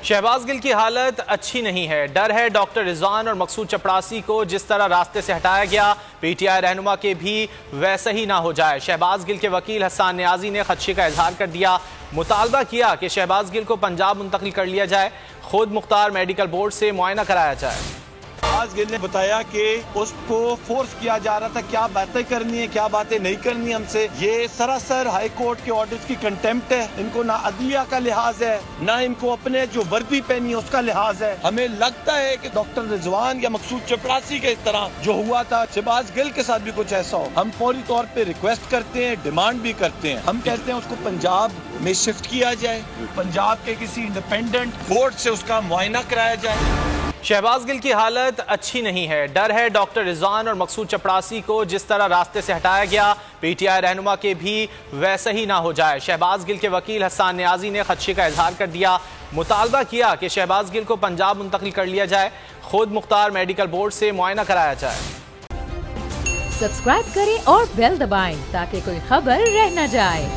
شہباز گل کی حالت اچھی نہیں ہے، ڈر ہے ڈاکٹر رضوان اور مقصود چپڑاسی کو جس طرح راستے سے ہٹایا گیا پی ٹی آئی رہنما کے بھی ویسا ہی نہ ہو جائے۔ شہباز گل کے وکیل حسان نیازی نے خدشے کا اظہار کر دیا، مطالبہ کیا کہ شہباز گل کو پنجاب منتقل کر لیا جائے، خود مختار میڈیکل بورڈ سے معائنہ کرایا جائے۔ شہباز گل نے بتایا کہ اس کو فورس کیا جا رہا تھا کیا باتیں کرنی ہیں کیا باتیں نہیں کرنی ہم سے، یہ سراسر ہائی کورٹ کے آرڈرز کی کنٹیمپٹ ہے۔ ان کو نہ عدلیہ کا لحاظ ہے نہ ان کو اپنے جو وردی پہنی ہے اس کا لحاظ ہے۔ ہمیں لگتا ہے کہ ڈاکٹر رضوان یا مقصود چپڑاسی کے طرح جو ہوا تھا شہباز گل کے ساتھ بھی کچھ ایسا ہو، ہم فوری طور پہ ریکویسٹ کرتے ہیں، ڈیمانڈ بھی کرتے ہیں۔ ہم کہتے ہیں اس کو پنجاب میں شفٹ کیا جائے، پنجاب کے کسی انڈیپینڈنٹ کورٹ سے اس کا معائنہ کرایا جائے۔ شہباز گل کی حالت اچھی نہیں ہے، ڈر ہے ڈاکٹر رضوان اور مقصود چپڑاسی کو جس طرح راستے سے ہٹایا گیا پی ٹی آئی رہنما کے بھی ویسا ہی نہ ہو جائے۔ شہباز گل کے وکیل حسان نیازی نے خدشے کا اظہار کر دیا، مطالبہ کیا کہ شہباز گل کو پنجاب منتقل کر لیا جائے، خود مختار میڈیکل بورڈ سے معائنہ کرایا جائے۔ سبسکرائب کریں اور بیل دبائیں تاکہ کوئی خبر رہ نہ جائے۔